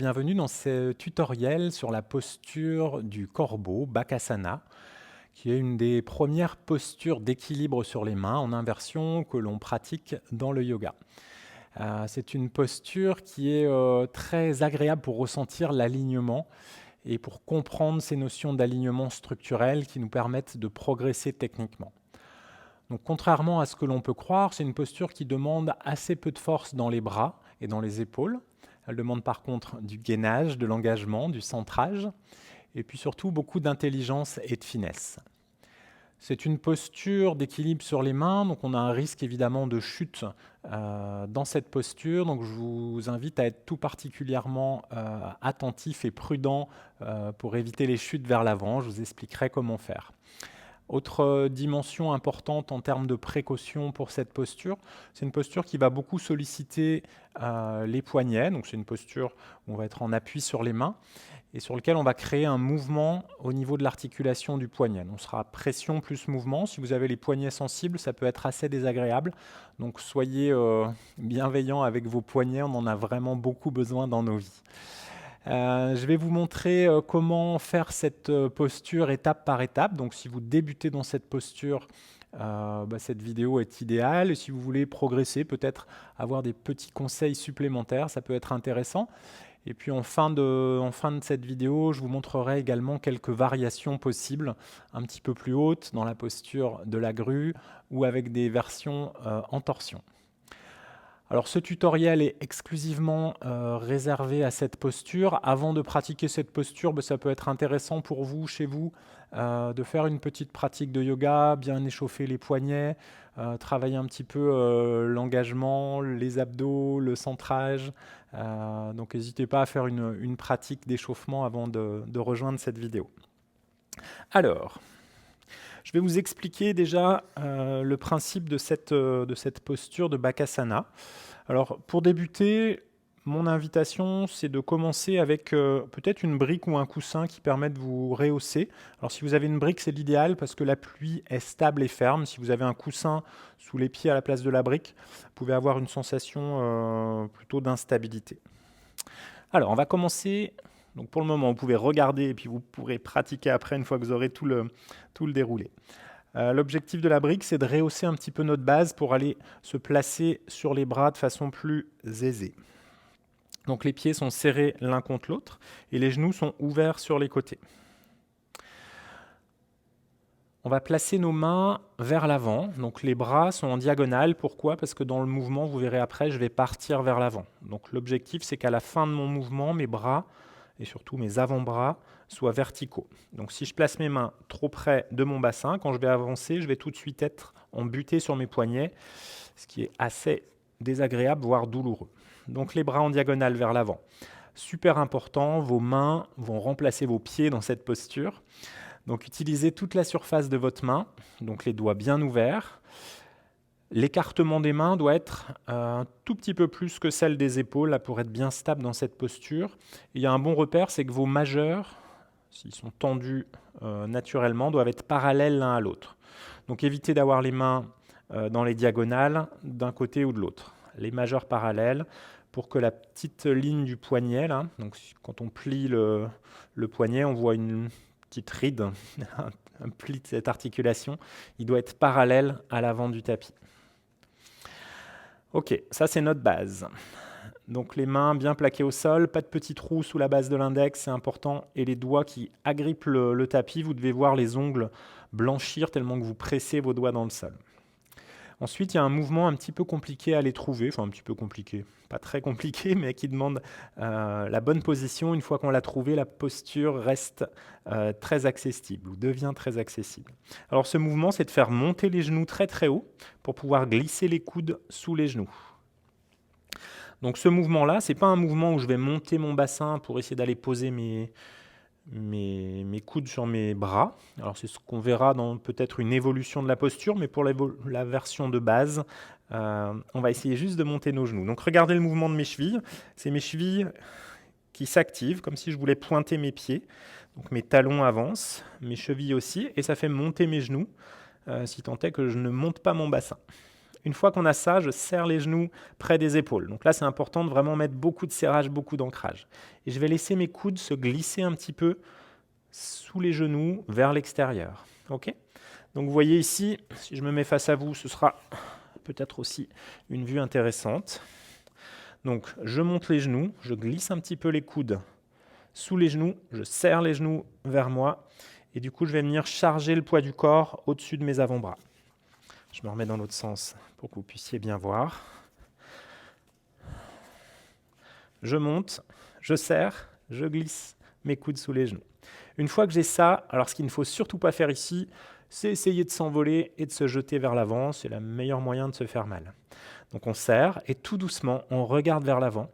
bienvenue dans ce tutoriel sur la posture du corbeau, Bakasana, qui est une des premières postures d'équilibre sur les mains en inversion que l'on pratique dans le yoga. C'est une posture qui est très agréable pour ressentir l'alignement et pour comprendre ces notions d'alignement structurel qui nous permettent de progresser techniquement. Donc, contrairement à ce que l'on peut croire, c'est une posture qui demande assez peu de force dans les bras et dans les épaules. Elle demande par contre du gainage, de l'engagement, du centrage, et puis surtout beaucoup d'intelligence et de finesse. C'est une posture d'équilibre sur les mains, donc on a un risque évidemment de chute dans cette posture, donc je vous invite à être tout particulièrement attentif et prudent pour éviter les chutes vers l'avant. Je vous expliquerai comment faire. Autre dimension importante en termes de précaution pour cette posture, c'est une posture qui va beaucoup solliciter les poignets. Donc c'est une posture où on va être en appui sur les mains et sur lequel on va créer un mouvement au niveau de l'articulation du poignet. Donc, on sera pression plus mouvement. Si vous avez les poignets sensibles, ça peut être assez désagréable. Donc soyez bienveillants avec vos poignets, on en a vraiment beaucoup besoin dans nos vies. Je vais vous montrer comment faire cette posture étape par étape. Donc si vous débutez dans cette posture, cette vidéo est idéale. Et si vous voulez progresser, peut-être avoir des petits conseils supplémentaires, ça peut être intéressant. Et puis en fin de cette vidéo, je vous montrerai également quelques variations possibles, un petit peu plus hautes dans la posture de la grue ou avec des versions en torsion. Alors ce tutoriel est exclusivement réservé à cette posture. Avant de pratiquer cette posture, ça peut être intéressant pour vous, chez vous, de faire une petite pratique de yoga, bien échauffer les poignets, travailler un petit peu l'engagement, les abdos, le centrage. Donc n'hésitez pas à faire une pratique d'échauffement avant de rejoindre cette vidéo. Alors, je vais vous expliquer déjà le principe de cette posture de Bakasana. Alors, pour débuter, mon invitation, c'est de commencer avec peut-être une brique ou un coussin qui permet de vous rehausser. Alors, si vous avez une brique, c'est l'idéal parce que l'appui est stable et ferme. Si vous avez un coussin sous les pieds à la place de la brique, vous pouvez avoir une sensation plutôt d'instabilité. Alors, on va commencer. Donc, pour le moment, vous pouvez regarder et puis vous pourrez pratiquer après une fois que vous aurez tout le déroulé. L'objectif de la brique, c'est de rehausser un petit peu notre base pour aller se placer sur les bras de façon plus aisée. Donc les pieds sont serrés l'un contre l'autre et les genoux sont ouverts sur les côtés. On va placer nos mains vers l'avant, donc les bras sont en diagonale. Pourquoi ? Parce que dans le mouvement, vous verrez après, je vais partir vers l'avant. Donc l'objectif, c'est qu'à la fin de mon mouvement, mes bras et surtout mes avant-bras soient verticaux. Donc si je place mes mains trop près de mon bassin, quand je vais avancer, je vais tout de suite être embuté sur mes poignets, ce qui est assez désagréable, voire douloureux. Donc les bras en diagonale vers l'avant. Super important, vos mains vont remplacer vos pieds dans cette posture. Donc utilisez toute la surface de votre main, donc les doigts bien ouverts. L'écartement des mains doit être un tout petit peu plus que celle des épaules là, pour être bien stable dans cette posture. Et il y a un bon repère, c'est que vos majeurs, s'ils sont tendus naturellement, doivent être parallèles l'un à l'autre. Donc évitez d'avoir les mains dans les diagonales d'un côté ou de l'autre. Les majeurs parallèles pour que la petite ligne du poignet, là, donc quand on plie le poignet, on voit une petite ride, un pli de cette articulation, il doit être parallèle à l'avant du tapis. Ok, ça c'est notre base. Donc les mains bien plaquées au sol, pas de petits trous sous la base de l'index, c'est important. Et les doigts qui agrippent le tapis, vous devez voir les ongles blanchir tellement que vous pressez vos doigts dans le sol. Ensuite, il y a un mouvement un petit peu compliqué à les trouver, enfin un petit peu compliqué, pas très compliqué, mais qui demande la bonne position. Une fois qu'on l'a trouvé, la posture reste très accessible ou devient très accessible. Alors ce mouvement, c'est de faire monter les genoux très très haut pour pouvoir glisser les coudes sous les genoux. Donc ce mouvement-là, ce n'est pas un mouvement où je vais monter mon bassin pour essayer d'aller poser mes coudes sur mes bras. Alors c'est ce qu'on verra dans peut-être une évolution de la posture, mais pour la version de base, on va essayer juste de monter nos genoux. Donc regardez le mouvement de mes chevilles. C'est mes chevilles qui s'activent, comme si je voulais pointer mes pieds. Donc mes talons avancent, mes chevilles aussi, et ça fait monter mes genoux, si tant est que je ne monte pas mon bassin. Une fois qu'on a ça, je serre les genoux près des épaules. Donc là, c'est important de vraiment mettre beaucoup de serrage, beaucoup d'ancrage. Et je vais laisser mes coudes se glisser un petit peu sous les genoux vers l'extérieur. Ok ? Donc vous voyez ici, si je me mets face à vous, ce sera peut-être aussi une vue intéressante. Donc je monte les genoux, je glisse un petit peu les coudes sous les genoux, je serre les genoux vers moi et du coup je vais venir charger le poids du corps au-dessus de mes avant-bras. Je me remets dans l'autre sens pour que vous puissiez bien voir. Je monte, je serre, je glisse mes coudes sous les genoux. Une fois que j'ai ça, alors ce qu'il ne faut surtout pas faire ici, c'est essayer de s'envoler et de se jeter vers l'avant. C'est le meilleur moyen de se faire mal. Donc on serre et tout doucement, on regarde vers l'avant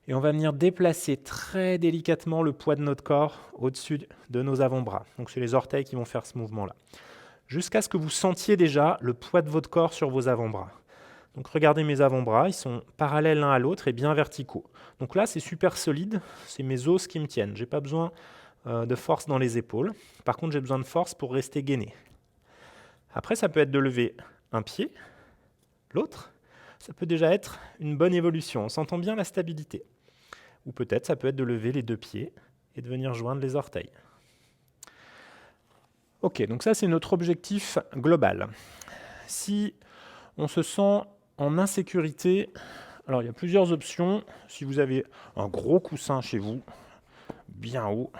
et on va venir déplacer très délicatement le poids de notre corps au-dessus de nos avant-bras. Donc c'est les orteils qui vont faire ce mouvement-là. Jusqu'à ce que vous sentiez déjà le poids de votre corps sur vos avant-bras. Donc regardez mes avant-bras, ils sont parallèles l'un à l'autre et bien verticaux. Donc là, c'est super solide, c'est mes os qui me tiennent. Je n'ai pas besoin de force dans les épaules. Par contre, j'ai besoin de force pour rester gainé. Après, ça peut être de lever un pied, l'autre. Ça peut déjà être une bonne évolution. On s'entend bien la stabilité. Ou peut-être, ça peut être de lever les deux pieds et de venir joindre les orteils. Ok, donc ça, c'est notre objectif global. Si on se sent en insécurité, alors il y a plusieurs options. Si vous avez un gros coussin chez vous, bien haut,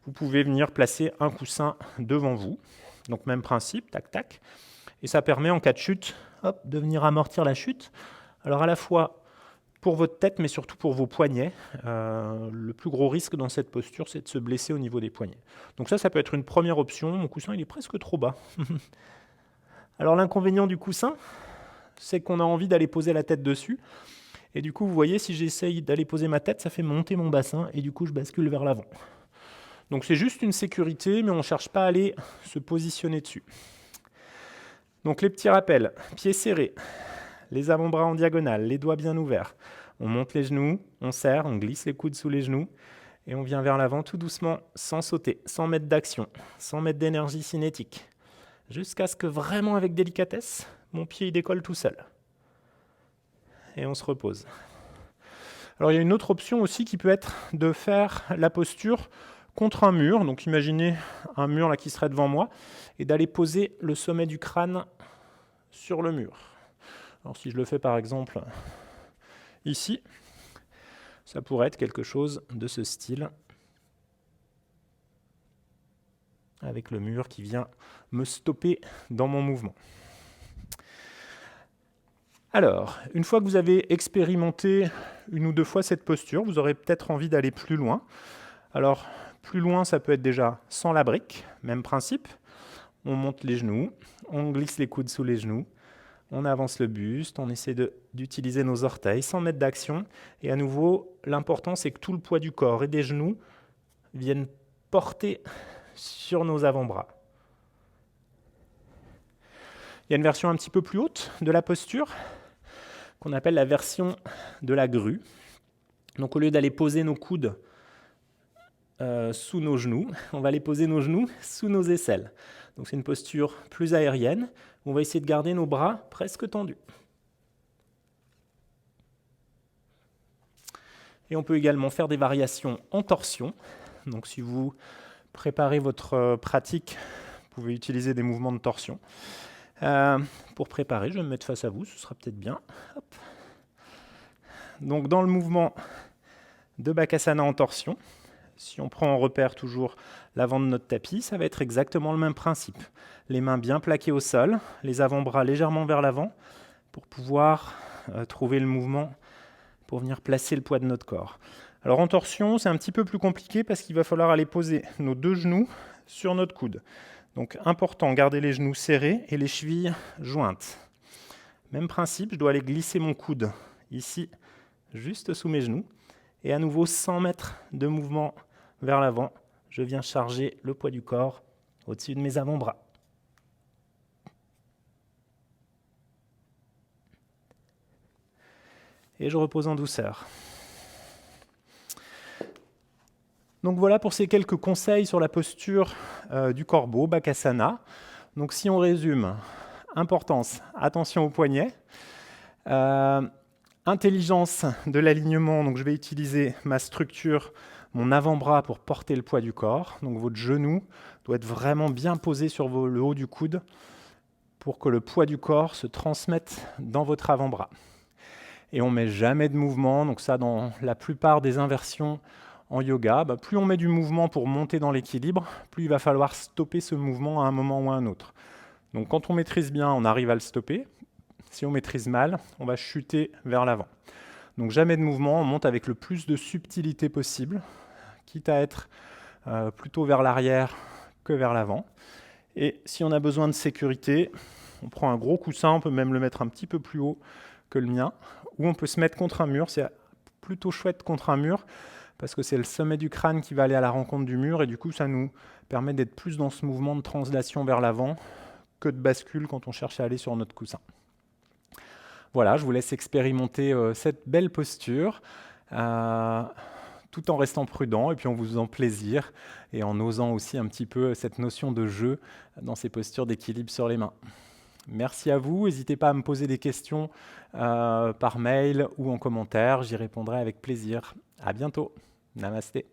vous pouvez venir placer un coussin devant vous. Donc même principe, tac tac. Et ça permet en cas de chute, hop, de venir amortir la chute. Alors à la fois pour votre tête, mais surtout pour vos poignets. Le plus gros risque dans cette posture, c'est de se blesser au niveau des poignets. Donc ça peut être une première option. Mon coussin, il est presque trop bas. Alors l'inconvénient du coussin, c'est qu'on a envie d'aller poser la tête dessus. Et du coup, vous voyez, si j'essaye d'aller poser ma tête, ça fait monter mon bassin et du coup, je bascule vers l'avant. Donc c'est juste une sécurité, mais on ne cherche pas à aller se positionner dessus. Donc les petits rappels, pieds serrés, les avant-bras en diagonale, les doigts bien ouverts. On monte les genoux, on serre, on glisse les coudes sous les genoux et on vient vers l'avant tout doucement, sans sauter, sans mettre d'action, sans mettre d'énergie cinétique, jusqu'à ce que vraiment avec délicatesse, mon pied il décolle tout seul. Et on se repose. Alors il y a une autre option aussi qui peut être de faire la posture contre un mur. Donc imaginez un mur là qui serait devant moi et d'aller poser le sommet du crâne sur le mur. Alors si je le fais par exemple ici, ça pourrait être quelque chose de ce style, avec le mur qui vient me stopper dans mon mouvement. Alors, une fois que vous avez expérimenté une ou deux fois cette posture, vous aurez peut-être envie d'aller plus loin. Alors, plus loin, ça peut être déjà sans la brique, même principe. On monte les genoux, on glisse les coudes sous les genoux, on avance le buste, on essaie d'utiliser nos orteils sans mettre d'action. Et à nouveau, l'important, c'est que tout le poids du corps et des genoux viennent porter sur nos avant-bras. Il y a une version un petit peu plus haute de la posture, qu'on appelle la version de la grue. Donc au lieu d'aller poser nos coudes sous nos genoux, on va aller poser nos genoux sous nos aisselles. Donc c'est une posture plus aérienne. On va essayer de garder nos bras presque tendus. Et on peut également faire des variations en torsion. Donc si vous préparez votre pratique, vous pouvez utiliser des mouvements de torsion. Pour préparer, je vais me mettre face à vous, ce sera peut-être bien. Hop. Donc dans le mouvement de Bakasana en torsion, si on prend en repère toujours l'avant de notre tapis, ça va être exactement le même principe. Les mains bien plaquées au sol, les avant-bras légèrement vers l'avant pour pouvoir trouver le mouvement pour venir placer le poids de notre corps. Alors en torsion, c'est un petit peu plus compliqué parce qu'il va falloir aller poser nos deux genoux sur notre coude. Donc important, garder les genoux serrés et les chevilles jointes. Même principe, je dois aller glisser mon coude ici, juste sous mes genoux. Et à nouveau, sans mettre de mouvement vers l'avant, je viens charger le poids du corps au-dessus de mes avant-bras. Et je repose en douceur. Donc voilà pour ces quelques conseils sur la posture du corbeau, Bakasana. Donc si on résume, importance, attention au poignet. Intelligence de l'alignement, donc je vais utiliser ma structure, mon avant-bras pour porter le poids du corps. Donc votre genou doit être vraiment bien posé sur le haut du coude pour que le poids du corps se transmette dans votre avant-bras. Et on ne met jamais de mouvement, donc ça dans la plupart des inversions en yoga, plus on met du mouvement pour monter dans l'équilibre, plus il va falloir stopper ce mouvement à un moment ou à un autre. Donc quand on maîtrise bien, on arrive à le stopper. Si on maîtrise mal, on va chuter vers l'avant. Donc jamais de mouvement, on monte avec le plus de subtilité possible, quitte à être plutôt vers l'arrière que vers l'avant. Et si on a besoin de sécurité, on prend un gros coussin, on peut même le mettre un petit peu plus haut que le mien, ou on peut se mettre contre un mur. C'est plutôt chouette contre un mur, parce que c'est le sommet du crâne qui va aller à la rencontre du mur, et du coup ça nous permet d'être plus dans ce mouvement de translation vers l'avant que de bascule quand on cherche à aller sur notre coussin. Voilà, je vous laisse expérimenter cette belle posture, tout en restant prudent et puis en vous faisant plaisir et en osant aussi un petit peu cette notion de jeu dans ces postures d'équilibre sur les mains. Merci à vous, n'hésitez pas à me poser des questions par mail ou en commentaire, j'y répondrai avec plaisir. À bientôt, namasté.